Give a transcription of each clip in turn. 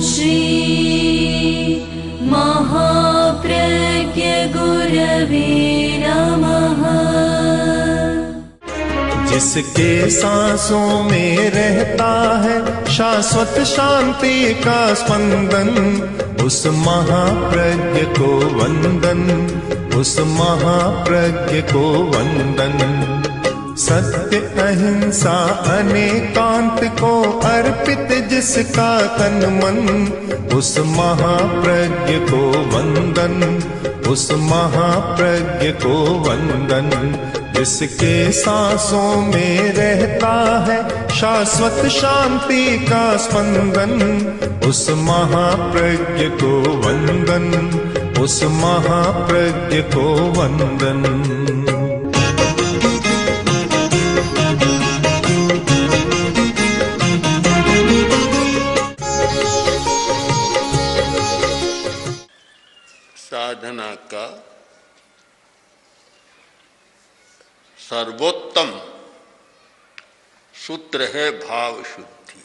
श्री महाप्रज्ञ गुरवे नमः। जिसके सांसों में रहता है शाश्वत शांति का स्पंदन, उस महाप्रज्ञ को वंदन, उस महाप्रज्ञ को वंदन। सत्य अहिंसा अनेकांत को अर्पित जिसका तन मन, उस महाप्रज्ञ को वंदन, उस महाप्रज्ञ को वंदन। जिसके सांसों में रहता है शाश्वत शांति का स्पंदन, उस महाप्रज्ञ को वंदन, उस महाप्रज्ञ को वंदन। साधना का सर्वोत्तम सूत्र है भाव शुद्धि।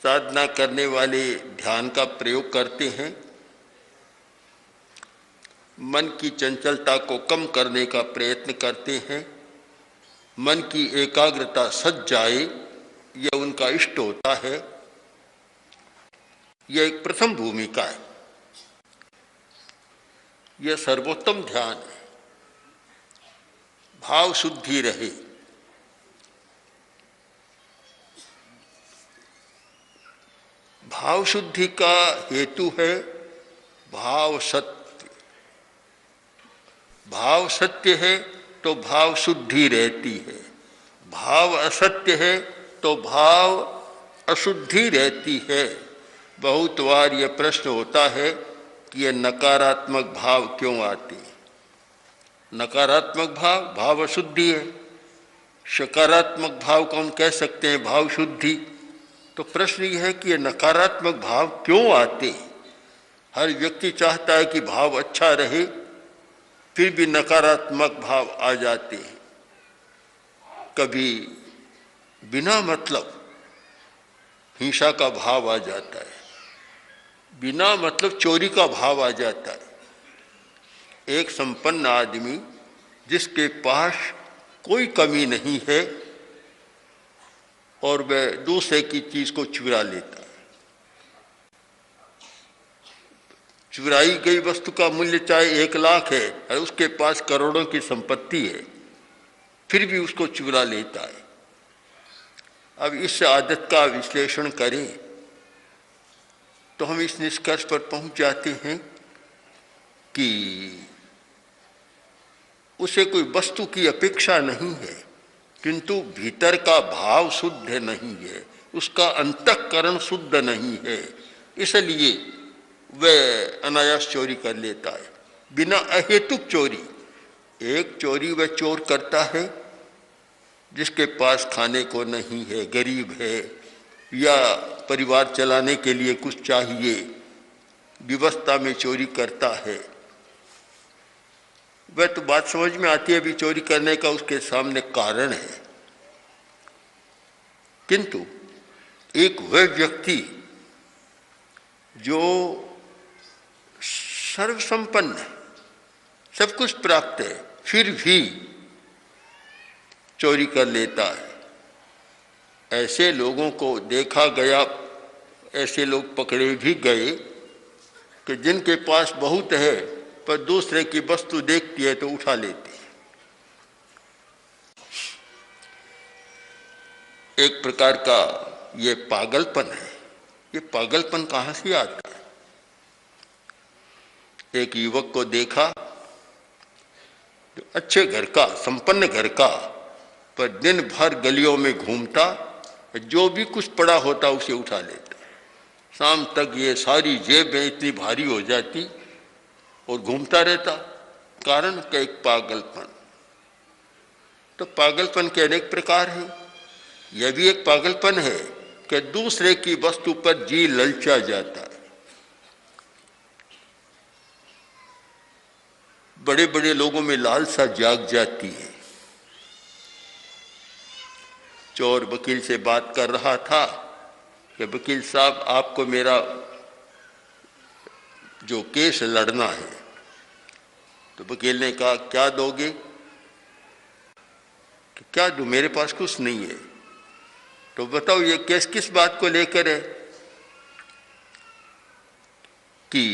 साधना करने वाले ध्यान का प्रयोग करते हैं, मन की चंचलता को कम करने का प्रयत्न करते हैं, मन की एकाग्रता सज जाए यह उनका इष्ट होता है। यह एक प्रथम भूमिका है, यह सर्वोत्तम ध्यान है। भाव शुद्धि रहे, भाव शुद्धि का हेतु है भाव सत्य। भाव सत्य है तो भाव शुद्धि रहती है, भाव असत्य है तो भाव अशुद्धि रहती है। बहुत बार यह प्रश्न होता है कि यह नकारात्मक भाव क्यों आते हैं। नकारात्मक भाव भाव अशुद्धि है, सकारात्मक भाव को हम कह सकते हैं भाव शुद्धि। तो प्रश्न यह है कि यह नकारात्मक भाव क्यों आते हैं। हर व्यक्ति चाहता है कि भाव अच्छा रहे, फिर भी नकारात्मक भाव आ जाते हैं। कभी बिना मतलब हिंसा का भाव आ जाता है, बिना मतलब चोरी का भाव आ जाता है। एक संपन्न आदमी जिसके पास कोई कमी नहीं है और वह दूसरे की चीज को चुरा लेता है। चुराई गई वस्तु का मूल्य चाहे 1 लाख है और उसके पास करोड़ों की संपत्ति है, फिर भी उसको चुरा लेता है। अब इस आदत का विश्लेषण करें तो हम इस निष्कर्ष पर पहुंच जाते हैं कि उसे कोई वस्तु की अपेक्षा नहीं है, किंतु भीतर का भाव शुद्ध नहीं है, उसका अंतःकरण शुद्ध नहीं है, इसलिए वह अनायास चोरी कर लेता है, बिना अहेतुक चोरी। एक चोरी वह चोर करता है जिसके पास खाने को नहीं है, गरीब है या परिवार चलाने के लिए कुछ चाहिए, विवस्था में चोरी करता है। वह तो बात समझ में आती है, भी चोरी करने का उसके सामने कारण है। किंतु एक वह व्यक्ति जो सर्वसंपन्न है, सब कुछ प्राप्त है, फिर भी चोरी कर लेता है, ऐसे लोगों को देखा गया, ऐसे लोग पकड़े भी गए कि जिनके पास बहुत है पर दूसरे की वस्तु देखती है तो उठा लेते हैं। एक प्रकार का ये पागलपन है। ये पागलपन कहाँ से आता है? एक युवक को देखा, अच्छे घर का, संपन्न घर का, पर दिन भर गलियों में घूमता, जो भी कुछ पड़ा होता उसे उठा लेता। शाम तक ये सारी जेबें इतनी भारी हो जाती और घूमता रहता। कारण क्या? एक पागलपन। तो पागलपन के अनेक प्रकार हैं। यह भी एक पागलपन है कि दूसरे की वस्तु पर जी ललचा जाता है। बड़े बड़े लोगों में लालसा जाग जाती है। चोर वकील से बात कर रहा था कि वकील साहब आपको मेरा जो केस लड़ना है। तो वकील ने कहा क्या दोगे? कि क्या दूं, मेरे पास कुछ नहीं है। तो बताओ ये केस किस बात को लेकर है? कि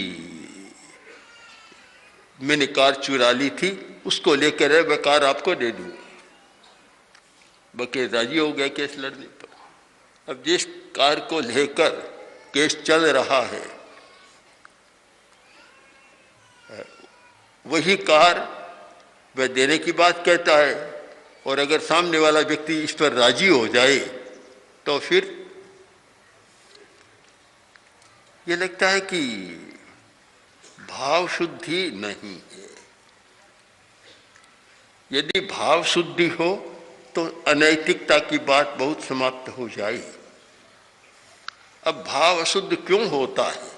मैंने कार चुरा ली थी, उसको लेकर है, वह कार आपको दे दूं। वकील राजी हो गया केस लड़ने पर। अब जिस कार को लेकर केस चल रहा है वही कार वह देने की बात कहता है, और अगर सामने वाला व्यक्ति इस पर राजी हो जाए तो फिर ये लगता है कि भाव शुद्धि नहीं है। यदि भाव शुद्धि हो तो अनैतिकता की बात बहुत समाप्त हो जाए। अब भाव अशुद्ध क्यों होता है?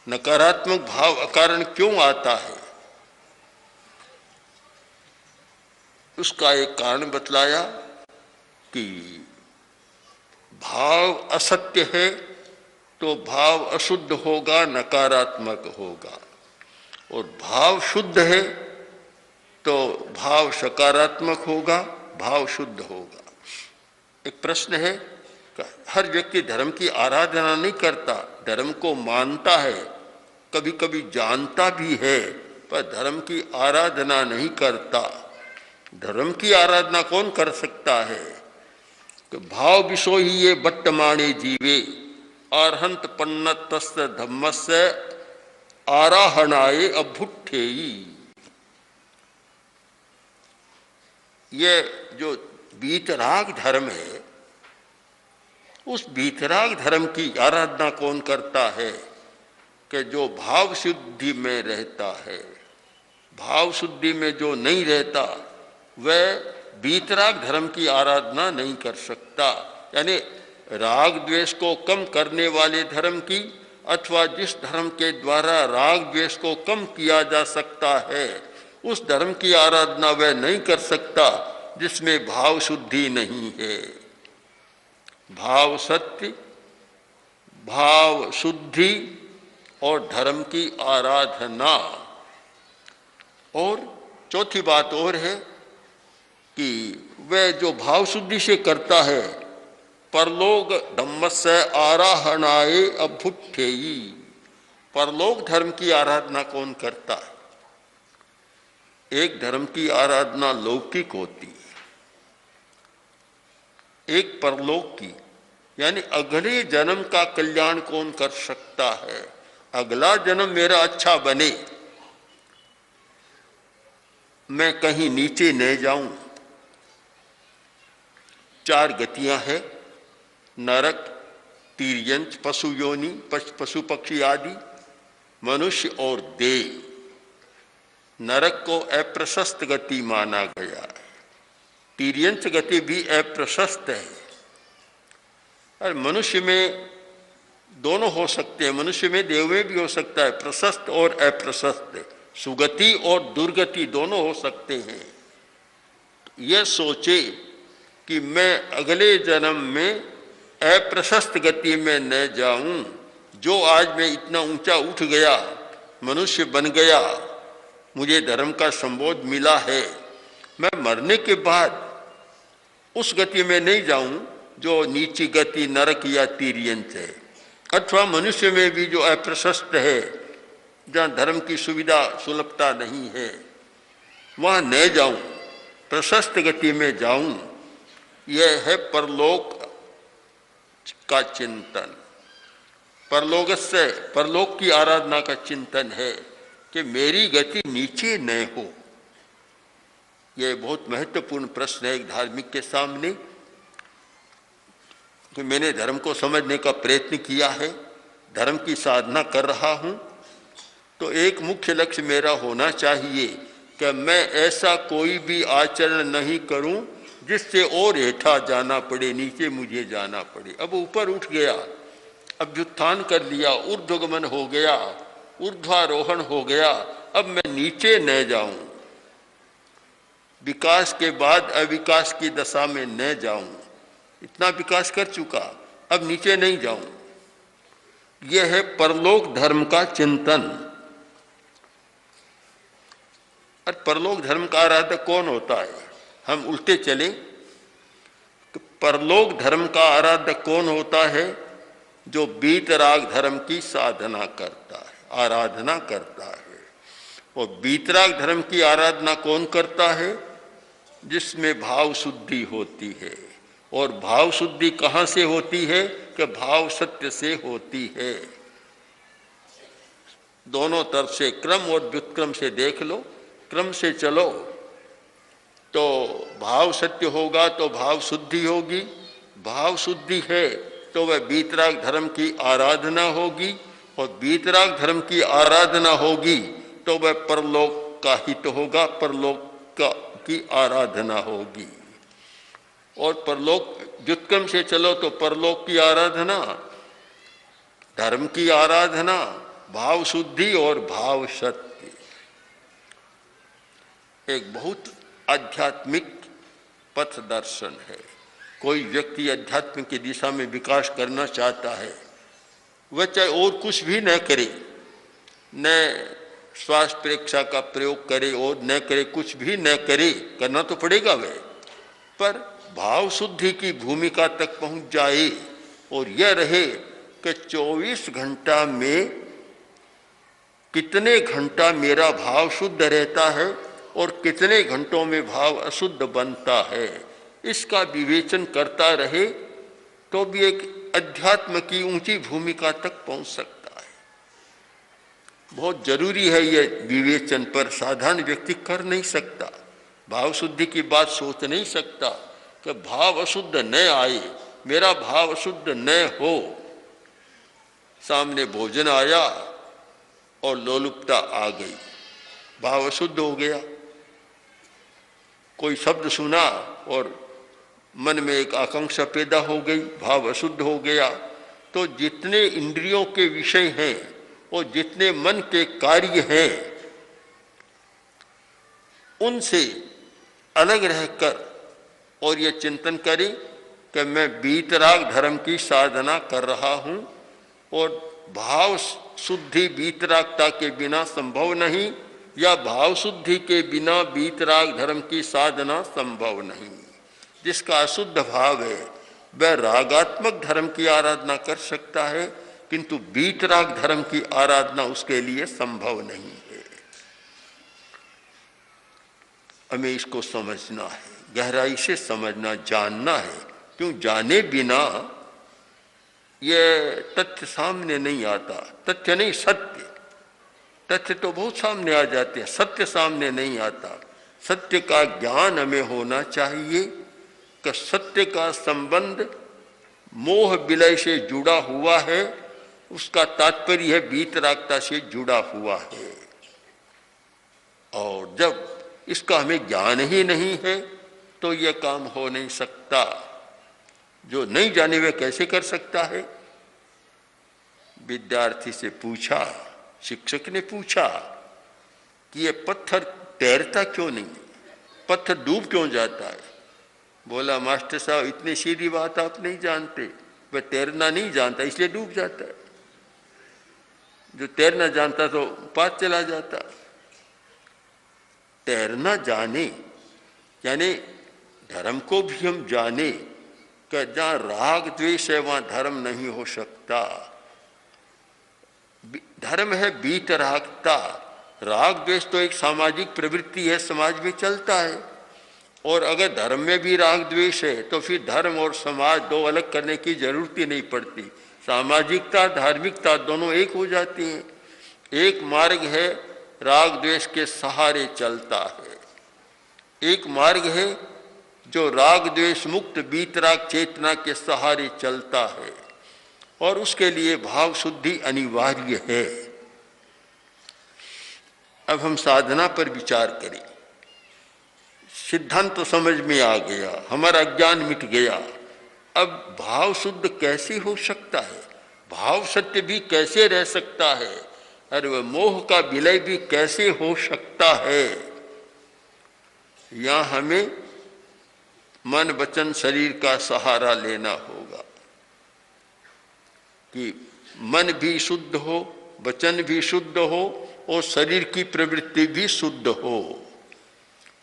नकारात्मक भाव अकारण क्यों आता है? उसका एक कारण बतलाया कि भाव असत्य है तो भाव अशुद्ध होगा, नकारात्मक होगा, और भाव शुद्ध है तो भाव सकारात्मक होगा, भाव शुद्ध होगा। एक प्रश्न है, हर व्यक्ति धर्म की आराधना नहीं करता, धर्म को मानता है, कभी कभी जानता भी है, पर धर्म की आराधना नहीं करता। धर्म की आराधना कौन कर सकता है? कि भाव विषो ही ये बट्टमाणे जीवे अर्हंत पन्नतस्य धम्मस्य आराहणाए अभुट्ठेयी। ये जो वीतराग धर्म है, उस वीतराग धर्म की आराधना कौन करता है? कि जो भाव शुद्धि में रहता है। भाव शुद्धि में जो नहीं रहता वह वीतराग धर्म की आराधना नहीं कर सकता। यानी राग द्वेष को कम करने वाले धर्म की, अथवा जिस धर्म के द्वारा राग द्वेष को कम किया जा सकता है, उस धर्म की आराधना वह नहीं कर सकता जिसमें भाव शुद्धि नहीं है। भाव सत्य, भाव शुद्धि और धर्म की आराधना। और चौथी बात और है कि वह जो भाव शुद्धि से करता है, परलोक धम्मस्य आराहणाए अभुट्ठेयी। परलोक धर्म की आराधना कौन करता है? एक धर्म की आराधना लौकिक होती है, एक परलोक की, यानी अगले जन्म का कल्याण कौन कर सकता है? अगला जन्म मेरा अच्छा बने, मैं कहीं नीचे न जाऊं। चार गतियां हैं, नरक, तिर्यंच, पशु योनि, पशु पक्षी आदि, मनुष्य और देव। नरक को अप्रशस्त गति माना गया है, तिर्यंच गति भी अप्रशस्त है। और मनुष्य में दोनों हो सकते हैं, मनुष्य में देव में भी हो सकता है, प्रशस्त और अप्रशस्त, सुगति और दुर्गति दोनों हो सकते हैं। यह सोचे कि मैं अगले जन्म में अप्रशस्त गति में न जाऊं, जो आज मैं इतना ऊंचा उठ गया, मनुष्य बन गया, मुझे धर्म का संबोध मिला है, मैं मरने के बाद उस गति में नहीं जाऊं जो नीची गति नरक या तिर्यंच है। अथवा मनुष्य में भी जो अप्रशस्त है, जहाँ धर्म की सुविधा सुलभता नहीं है, वहाँ न जाऊं, प्रशस्त गति में जाऊं। यह है परलोक का चिंतन। परलोक से परलोक की आराधना का चिंतन है कि मेरी गति नीचे न हो। यह बहुत महत्वपूर्ण प्रश्न है एक धार्मिक के सामने। कि मैंने धर्म को समझने का प्रयत्न किया है, धर्म की साधना कर रहा हूँ, तो एक मुख्य लक्ष्य मेरा होना चाहिए कि मैं ऐसा कोई भी आचरण नहीं करूं जिससे और हेठा जाना पड़े, नीचे मुझे जाना पड़े। अब ऊपर उठ गया, अब व्युत्थान कर लिया, ऊर्ध्वगमन हो गया, ऊर्ध्वारोहण हो गया, अब मैं नीचे न जाऊं। विकास के बाद अविकास की दशा में न जाऊं, इतना विकास कर चुका, अब नीचे नहीं जाऊं। यह है परलोक धर्म का चिंतन। और परलोक धर्म का आराधक कौन होता है? हम उल्टे चले कि परलोक धर्म का आराधक कौन होता है? जो वीतराग धर्म की साधना करता है, आराधना करता है। और वीतराग धर्म की आराधना कौन करता है? जिसमें भाव शुद्धि होती है। और भाव शुद्धि कहाँ से होती है? कि भाव सत्य से होती है। दोनों तरफ से, क्रम और व्युत्क्रम से देख लो, क्रम से चलो तो भाव सत्य होगा तो भाव शुद्धि होगी, भाव शुद्धि है तो वह वीतराग धर्म की आराधना होगी, और वीतराग धर्म की आराधना होगी तो वह परलोक का हित होगा, परलोक की आराधना होगी। और परलोक व्युत्क्रम से चलो तो परलोक की आराधना, धर्म की आराधना, भाव शुद्धि और भाव सत्य। एक बहुत आध्यात्मिक पथ दर्शन है। कोई व्यक्ति अध्यात्म की दिशा में विकास करना चाहता है, वह चाहे और कुछ भी न करे, न श्वास प्रेक्षा का प्रयोग करे और न करे, कुछ भी न करे, करना तो पड़ेगा वह, पर भाव शुद्धि की भूमिका तक पहुंच जाए और यह रहे कि 24 घंटा में कितने घंटा मेरा भाव शुद्ध रहता है और कितने घंटों में भाव अशुद्ध बनता है, इसका विवेचन करता रहे तो भी एक अध्यात्म की ऊंची भूमिका तक पहुंच सकता है। बहुत जरूरी है यह विवेचन, पर साधारण व्यक्ति कर नहीं सकता, भाव शुद्धि की बात सोच नहीं सकता कि भाव अशुद्ध न आए, मेरा भाव अशुद्ध न हो। सामने भोजन आया और लोलुपता आ गई, भाव अशुद्ध हो गया। कोई शब्द सुना और मन में एक आकांक्षा पैदा हो गई, भाव अशुद्ध हो गया। तो जितने इंद्रियों के विषय हैं और जितने मन के कार्य हैं, उनसे अलग रहकर और ये चिंतन करें कि मैं वीतराग धर्म की साधना कर रहा हूं और भाव शुद्धि वीतरागता के बिना संभव नहीं, या भाव शुद्धि के बिना वीतराग धर्म की साधना संभव नहीं। जिसका अशुद्ध भाव है वह रागात्मक धर्म की आराधना कर सकता है, किंतु वीतराग धर्म की आराधना उसके लिए संभव नहीं है। हमें इसको समझना है, गहराई से समझना, जानना है। क्यों? जाने बिना ये तथ्य सामने नहीं आता। तथ्य नहीं, सत्य। तथ्य तो बहुत सामने आ जाते हैं, सत्य सामने नहीं आता। सत्य का ज्ञान हमें होना चाहिए कि सत्य का संबंध मोह विलय से जुड़ा हुआ है, उसका तात्पर्य है वीतरागता से जुड़ा हुआ है। और जब इसका हमें ज्ञान ही नहीं है तो यह काम हो नहीं सकता। जो नहीं जाने वह कैसे कर सकता है? विद्यार्थी से पूछा, शिक्षक ने पूछा कि ये पत्थर तैरता क्यों नहीं, पत्थर डूब क्यों जाता है? बोला, मास्टर साहब इतनी सीधी बात आप नहीं जानते, वह तैरना नहीं जानता इसलिए डूब जाता है। जो तैरना जानता तो पार चला जाता। तैरना जाने यानी धर्म को भी हम जाने कि जहाँ राग द्वेष है वहाँ धर्म नहीं हो सकता। धर्म है वीतरागता। राग द्वेष तो एक सामाजिक प्रवृत्ति है, समाज में चलता है। और अगर धर्म में भी राग द्वेष है तो फिर धर्म और समाज दो अलग करने की जरूरत ही नहीं पड़ती। सामाजिकता धार्मिकता दोनों एक हो जाती हैं। एक मार्ग है राग द्वेष के सहारे चलता है, एक मार्ग है जो राग द्वेष मुक्त वीतराग चेतना के सहारे चलता है, और उसके लिए भाव शुद्धि अनिवार्य है। अब हम साधना पर विचार करें। सिद्धांत तो समझ में आ गया, हमारा ज्ञान मिट गया। अब भाव शुद्ध कैसे हो सकता है, भाव सत्य भी कैसे रह सकता है, और वह मोह का विलय भी कैसे हो सकता है? यहाँ हमें मन वचन शरीर का सहारा लेना होगा कि मन भी शुद्ध हो, वचन भी शुद्ध हो और शरीर की प्रवृत्ति भी शुद्ध हो।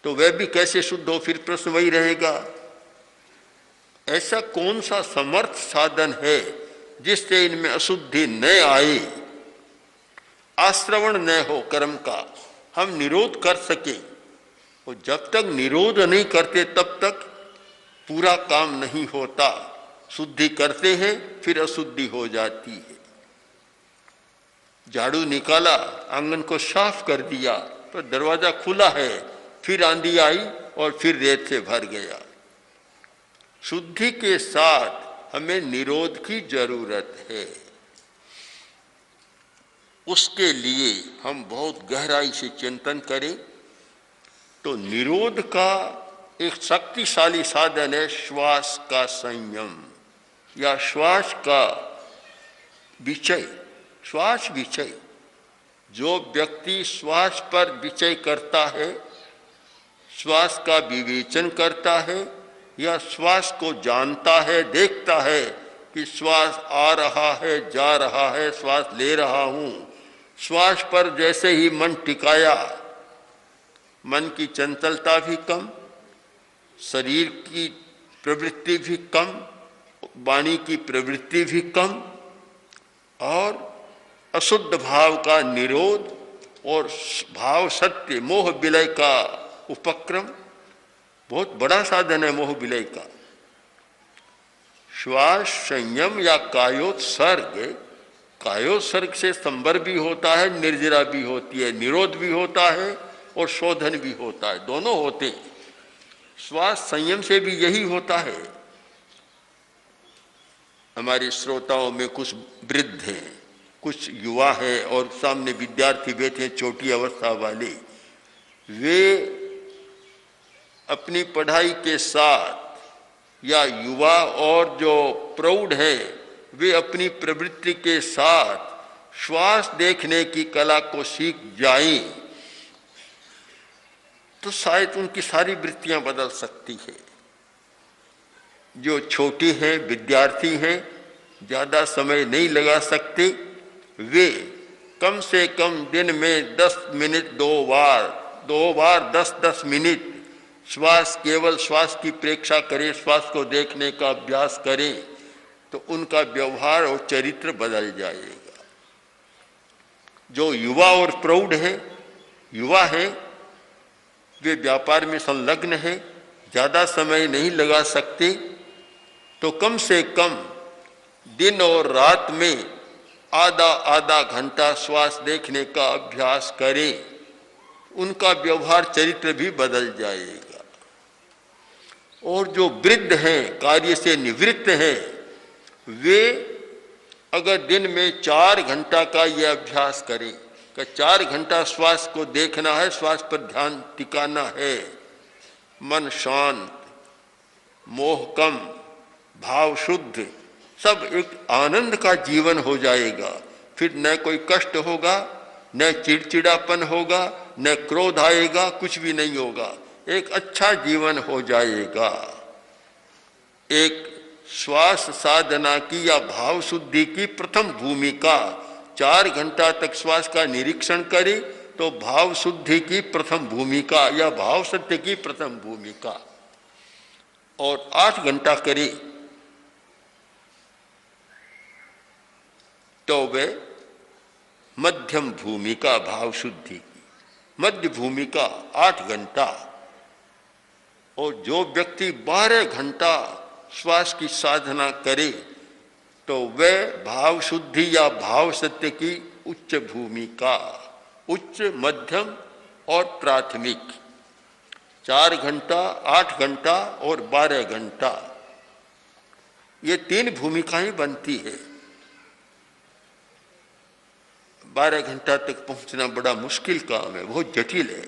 तो वह भी कैसे शुद्ध हो, फिर प्रश्न वही रहेगा, ऐसा कौन सा समर्थ साधन है जिससे इनमें अशुद्धि न आए, आश्रवण न हो कर्म का, हम निरोध कर सके। और जब तक निरोध नहीं करते तब तक पूरा काम नहीं होता। शुद्धि करते हैं फिर अशुद्धि हो जाती है। झाड़ू निकाला, आंगन को साफ कर दिया, तो दरवाजा खुला है, फिर आंधी आई और फिर रेत से भर गया। शुद्धि के साथ हमें निरोध की जरूरत है। उसके लिए हम बहुत गहराई से चिंतन करें तो निरोध का एक शक्तिशाली साधन है श्वास का संयम या श्वास का विचय। श्वास विचय, जो व्यक्ति श्वास पर विचय करता है, श्वास का विवेचन करता है या श्वास को जानता है, देखता है कि श्वास आ रहा है, जा रहा है, श्वास ले रहा हूं, श्वास पर जैसे ही मन टिकाया, मन की चंचलता भी कम, शरीर की प्रवृत्ति भी कम, वाणी की प्रवृत्ति भी कम और अशुद्ध भाव का निरोध और भाव सत्य मोह विलय का उपक्रम बहुत बड़ा साधन है। मोह विलय का श्वास संयम या कायोत्सर्ग, कायोत्सर्ग से संवर भी होता है, निर्जरा भी होती है, निरोध भी होता है और शोधन भी होता है, दोनों होते हैं। श्वास संयम से भी यही होता है। हमारे श्रोताओं में कुछ वृद्ध हैं, कुछ युवा है और सामने विद्यार्थी बैठे हैं, छोटी अवस्था वाले। वे अपनी पढ़ाई के साथ या युवा और जो प्रौढ़ है वे अपनी प्रवृत्ति के साथ श्वास देखने की कला को सीख जाएं तो शायद उनकी सारी वृत्तियां बदल सकती है। जो छोटी हैं, विद्यार्थी हैं, ज़्यादा समय नहीं लगा सकते, वे कम से कम दिन में 10 मिनट दो बार 10-10 मिनट श्वास, केवल श्वास की प्रेक्षा करें, श्वास को देखने का अभ्यास करें तो उनका व्यवहार और चरित्र बदल जाएगा। जो युवा और प्रौढ़ है, युवा है, वे व्यापार में संलग्न है, ज़्यादा समय नहीं लगा सकते, तो कम से कम दिन और रात में आधा घंटा श्वास देखने का अभ्यास करें, उनका व्यवहार चरित्र भी बदल जाएगा। और जो वृद्ध हैं, कार्य से निवृत्त हैं, वे अगर दिन में 4 घंटा का यह अभ्यास करें कि 4 घंटा श्वास को देखना है, श्वास पर ध्यान टिकाना है, मन शांत, मोह कम, भाव शुद्ध, सब एक आनंद का जीवन हो जाएगा। फिर न कोई कष्ट होगा, न चिड़चिड़ापन होगा, न क्रोध आएगा, कुछ भी नहीं होगा, एक अच्छा जीवन हो जाएगा। एक श्वास साधना की या भाव शुद्धि की प्रथम भूमिका, 4 घंटा तक श्वास का निरीक्षण करें तो भाव शुद्धि की प्रथम भूमिका या भाव सत्य की प्रथम भूमिका, और 8 घंटा करें तो वे मध्यम भूमिका भाव शुद्धि की, मध्य भूमिका 8 घंटा। और जो व्यक्ति 12 घंटा श्वास की साधना करे तो वह भाव शुद्धि या भाव सत्य की उच्च भूमिका, उच्च, मध्यम और प्राथमिक, 4 घंटा, 8 घंटा और 12 घंटा, ये 3 भूमिकाएं बनती है। 12 घंटा तक पहुंचना बड़ा मुश्किल काम है, बहुत जटिल है।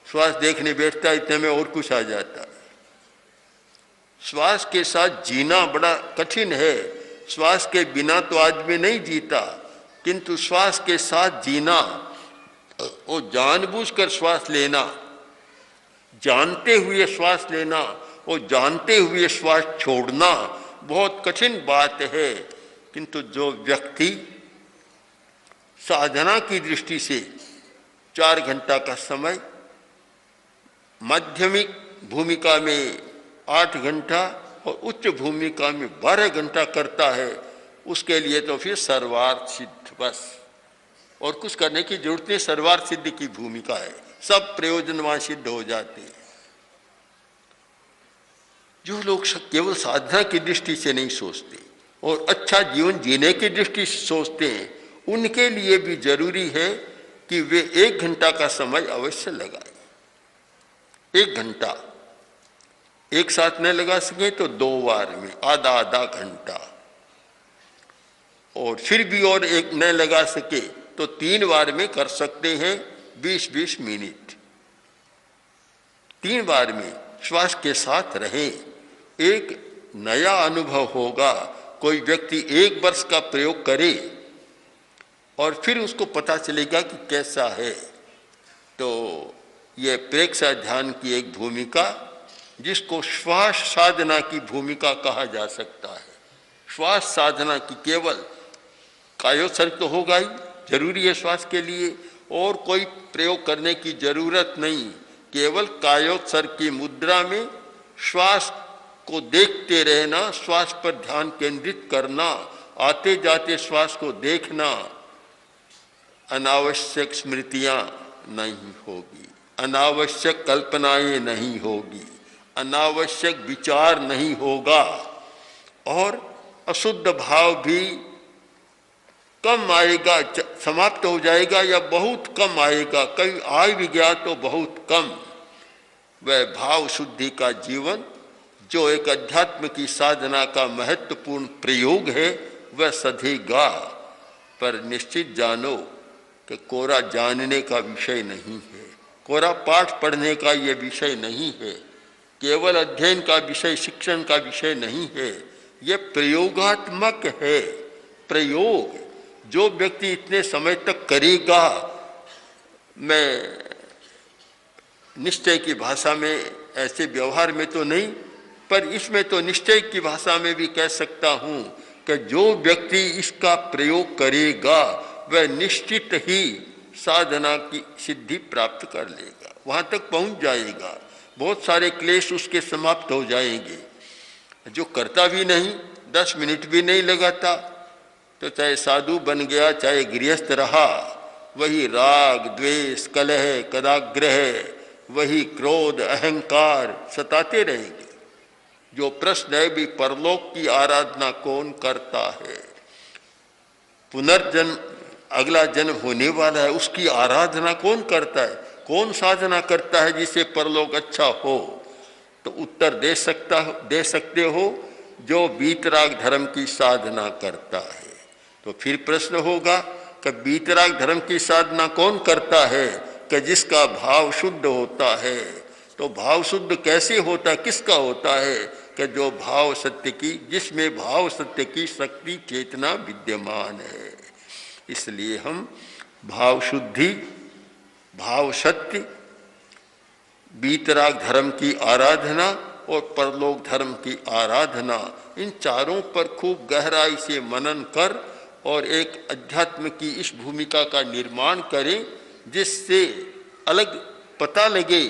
श्वास देखने बैठता है, इतने में और कुछ आ जाता है। श्वास के साथ जीना बड़ा कठिन है। श्वास के बिना तो आदमी नहीं जीता, किंतु श्वास के साथ जीना और जानबूझकर श्वास लेना, जानते हुए श्वास लेना और जानते हुए श्वास छोड़ना बहुत कठिन बात है। किंतु जो व्यक्ति साधना की दृष्टि से 4 घंटा का समय, माध्यमिक भूमिका में 8 घंटा और उच्च भूमिका में 12 घंटा करता है, उसके लिए तो फिर सर्वार्थ सिद्ध, बस और कुछ करने की जरूरत नहीं। सर्वार्थ सिद्धि की भूमिका है, सब प्रयोजन वहां सिद्ध हो जाते हैं। जो लोग केवल साधना की दृष्टि से नहीं सोचते और अच्छा जीवन जीने की दृष्टि से सोचते हैं, उनके लिए भी जरूरी है कि वे 1 घंटा का समय अवश्य लगाएं। 1 घंटा एक साथ नहीं लगा सके तो 2 बार में आधा आधा घंटा, और फिर भी और एक नहीं लगा सके तो 3 बार में कर सकते हैं 20-20 मिनट। 3 बार में श्वास के साथ रहें, एक नया अनुभव होगा। कोई व्यक्ति 1 वर्ष का प्रयोग करे और फिर उसको पता चलेगा कि कैसा है। तो ये प्रेक्षक ध्यान की एक भूमिका, जिसको श्वास साधना की भूमिका कहा जा सकता है। श्वास साधना की केवल कायोत्सर्ग तो होगा ही, जरूरी है श्वास के लिए, और कोई प्रयोग करने की जरूरत नहीं। केवल कायोत्सर्ग की मुद्रा में श्वास को देखते रहना, श्वास पर ध्यान केंद्रित करना, आते जाते श्वास को देखना। अनावश्यक स्मृतियां नहीं होगी, अनावश्यक कल्पनाएं नहीं होगी, अनावश्यक विचार नहीं होगा, और अशुद्ध भाव भी कम आएगा, समाप्त हो जाएगा या बहुत कम आएगा। कहीं आ भी गया तो बहुत कम। वह भाव शुद्धि का जीवन, जो एक अध्यात्म की साधना का महत्वपूर्ण प्रयोग है, वह सधेगा। पर निश्चित जानो कि कोरा जानने का विषय नहीं है, कोरा पाठ पढ़ने का यह विषय नहीं है, केवल अध्ययन का विषय, शिक्षण का विषय नहीं है। यह प्रयोगात्मक है। प्रयोग जो व्यक्ति इतने समय तक करेगा, मैं निश्चय की भाषा में, ऐसे व्यवहार में तो नहीं, पर इसमें तो निश्चय की भाषा में भी कह सकता हूं कि जो व्यक्ति इसका प्रयोग करेगा वह निश्चित ही साधना की सिद्धि प्राप्त कर लेगा, वहां तक पहुंच जाएगा। बहुत सारे क्लेश उसके समाप्त हो जाएंगे। जो करता भी नहीं, 10 मिनट भी नहीं लगाता, तो चाहे साधु बन गया चाहे गृहस्थ रहा, वही राग द्वेष कलह कदाग्रह, वही क्रोध अहंकार सताते रहेंगे। जो प्रश्न है भी, परलोक की आराधना कौन करता है? पुनर्जन्म, अगला जन्म होने वाला है, उसकी आराधना कौन करता है? कौन साधना करता है जिससे परलोक अच्छा हो? तो उत्तर दे सकते हो, जो वीतराग धर्म की साधना करता है। तो फिर प्रश्न होगा कि वीतराग धर्म की साधना कौन करता है? कि जिसका भाव शुद्ध होता है। तो भाव शुद्ध कैसे होता है, किसका होता है? कि जो भाव सत्य की, जिसमें भाव सत्य की शक्ति चेतना विद्यमान है। इसलिए हम भाव शुद्धि, भाव सत्य, वीतराग धर्म की आराधना और परलोक धर्म की आराधना, इन चारों पर खूब गहराई से मनन कर और एक अध्यात्म की इस भूमिका का निर्माण करें, जिससे अलग पता लगे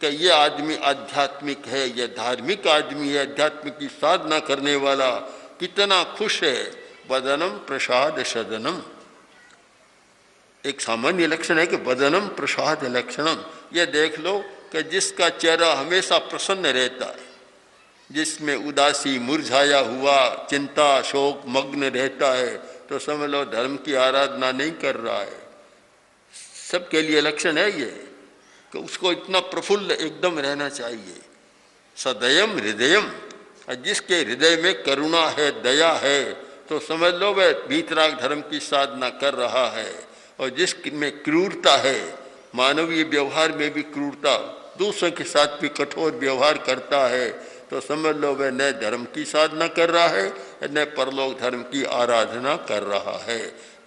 कि ये आदमी आध्यात्मिक है, यह धार्मिक आदमी है, अध्यात्म की साधना करने वाला कितना खुश है। वदनम प्रसाद सदनम, एक सामान्य लक्षण है कि वदनम प्रसाद लक्षणम। यह देख लो कि जिसका चेहरा हमेशा प्रसन्न रहता है, जिसमें उदासी मुरझाया हुआ, चिंता शोक मग्न रहता है, तो समझ लो धर्म की आराधना नहीं कर रहा है। सबके लिए लक्षण है ये कि उसको इतना प्रफुल्ल एकदम रहना चाहिए। सदयम हृदयम, जिसके हृदय में करुणा है, दया है, तो समझ लो वह वीतराग धर्म की साधना कर रहा है। और जिसमें क्रूरता है, मानवीय व्यवहार में भी क्रूरता, दूसरों के साथ भी कठोर व्यवहार करता है, तो समझ लो वह न धर्म की साधना कर रहा है न परलोक धर्म की आराधना कर रहा है।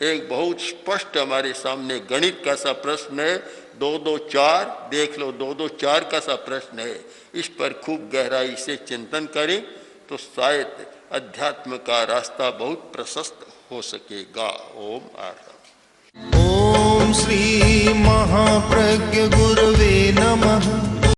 एक बहुत स्पष्ट हमारे सामने गणित का सा प्रश्न है, दो दो चार देख लो, दो दो चार का सा प्रश्न है। इस पर खूब गहराई से चिंतन करें तो शायद अध्यात्म का रास्ता बहुत प्रशस्त हो सकेगा। ओम आर्य। ओम श्री महाप्रज्ञ गुरवे नमः।